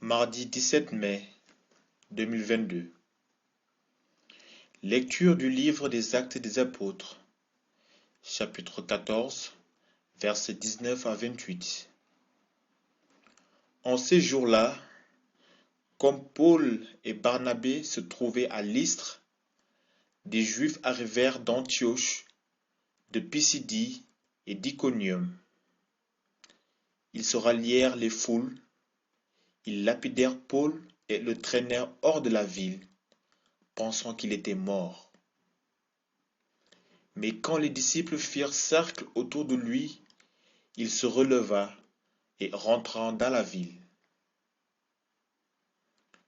Mardi 17 mai 2022. Lecture du livre des Actes des Apôtres, chapitre 14, versets 19 à 28. En ces jours-là, comme Paul et Barnabé se trouvaient à Lystre, des Juifs arrivèrent d'Antioche, de Pisidie et d'Iconium. Ils se rallièrent les foules, ils lapidèrent Paul et le traînèrent hors de la ville, pensant qu'il était mort. Mais quand les disciples firent cercle autour de lui, il se releva et rentra dans la ville.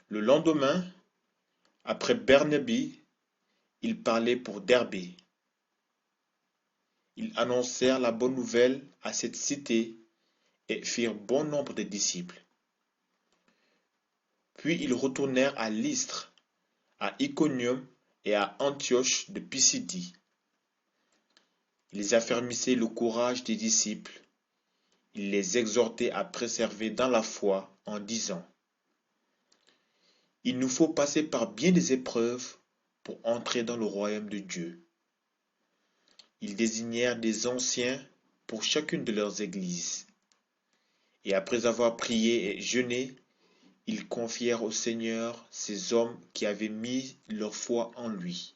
Le lendemain, après Bernabé, ils parlaient pour Derbé. Ils annoncèrent la bonne nouvelle à cette cité et firent bon nombre de disciples. Puis ils retournèrent à Lystre, à Iconium et à Antioche de Pisidie. Ils affermissaient le courage des disciples. Ils les exhortaient à persévérer dans la foi en disant: il nous faut passer par bien des épreuves pour entrer dans le royaume de Dieu. Ils désignèrent des anciens pour chacune de leurs églises. Et après avoir prié et jeûné, ils confièrent au Seigneur ces hommes qui avaient mis leur foi en lui.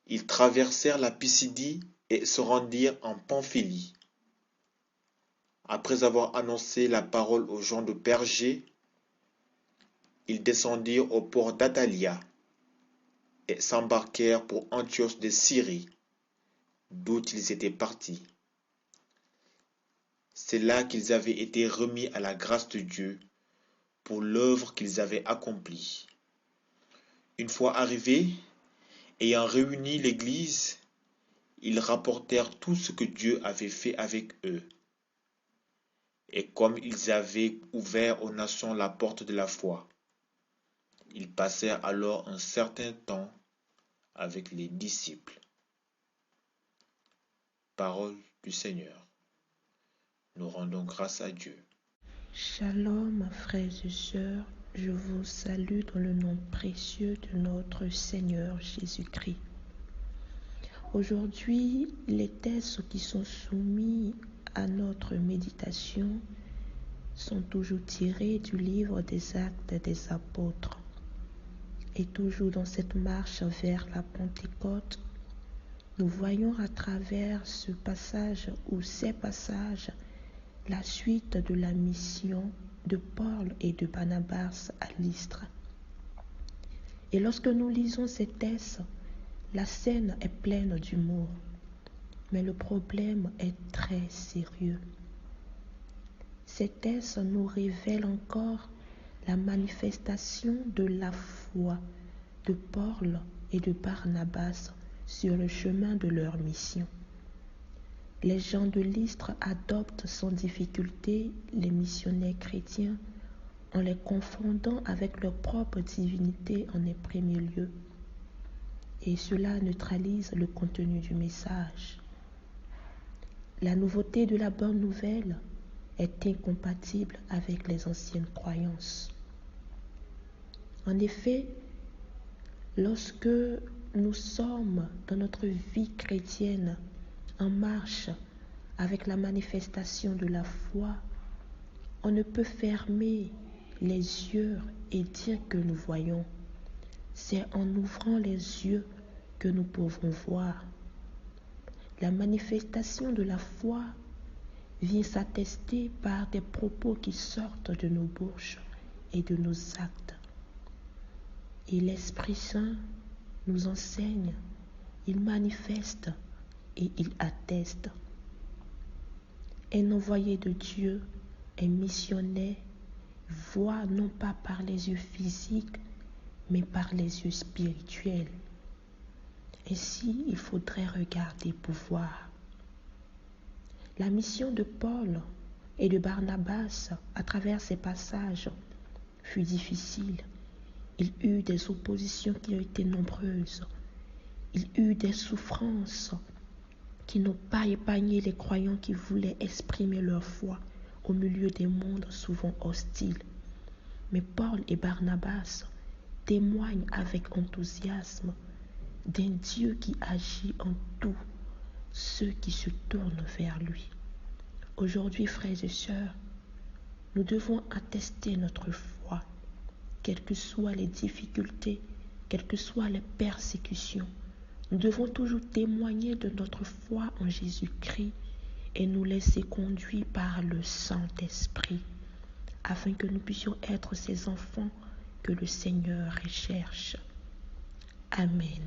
Ils traversèrent la Pisidie et se rendirent en Pamphylie. Après avoir annoncé la parole aux gens de Pergé, ils descendirent au port d'Attalia et s'embarquèrent pour Antioche de Syrie, d'où ils étaient partis. C'est là qu'ils avaient été remis à la grâce de Dieu pour l'œuvre qu'ils avaient accomplie. Une fois arrivés, ayant réuni l'Église, ils rapportèrent tout ce que Dieu avait fait avec eux. Et comme ils avaient ouvert aux nations la porte de la foi, ils passèrent alors un certain temps avec les disciples. Parole du Seigneur. Nous rendons grâce à Dieu. Shalom, frères et sœurs, je vous salue dans le nom précieux de notre Seigneur Jésus-Christ. Aujourd'hui, les textes qui sont soumis à notre méditation sont toujours tirés du livre des Actes des Apôtres. Et toujours dans cette marche vers la Pentecôte, nous voyons à travers ce passage ou ces passages la suite de la mission de Paul et de Barnabas à Lystre. Et lorsque nous lisons ces textes, la scène est pleine d'humour, mais le problème est très sérieux. Ces textes nous révèlent encore la manifestation de la foi de Paul et de Barnabas sur le chemin de leur mission. Les gens de Lystre adoptent sans difficulté les missionnaires chrétiens en les confondant avec leur propre divinité en un premier lieu. Et cela neutralise le contenu du message. La nouveauté de la bonne nouvelle est incompatible avec les anciennes croyances. En effet, lorsque nous sommes dans notre vie chrétienne en marche avec la manifestation de la foi, on ne peut fermer les yeux et dire que nous voyons. C'est en ouvrant les yeux que nous pouvons voir. La manifestation de la foi vient s'attester par des propos qui sortent de nos bouches et de nos actes. Et l'Esprit Saint nous enseigne, il manifeste et il atteste. Un envoyé de Dieu, un missionnaire, voit non pas par les yeux physiques, mais par les yeux spirituels. Ainsi, il faudrait regarder pour voir. La mission de Paul et de Barnabas à travers ces passages fut difficile. Il eut des oppositions qui ont été nombreuses. Il eut des souffrances qui n'ont pas épargné les croyants qui voulaient exprimer leur foi au milieu des mondes souvent hostiles. Mais Paul et Barnabas témoignent avec enthousiasme d'un Dieu qui agit en tout ceux qui se tournent vers lui. Aujourd'hui, frères et sœurs, nous devons attester notre foi, quelles que soient les difficultés, quelles que soient les persécutions. Nous devons toujours témoigner de notre foi en Jésus-Christ et nous laisser conduire par le Saint-Esprit, afin que nous puissions être ces enfants que le Seigneur recherche. Amen.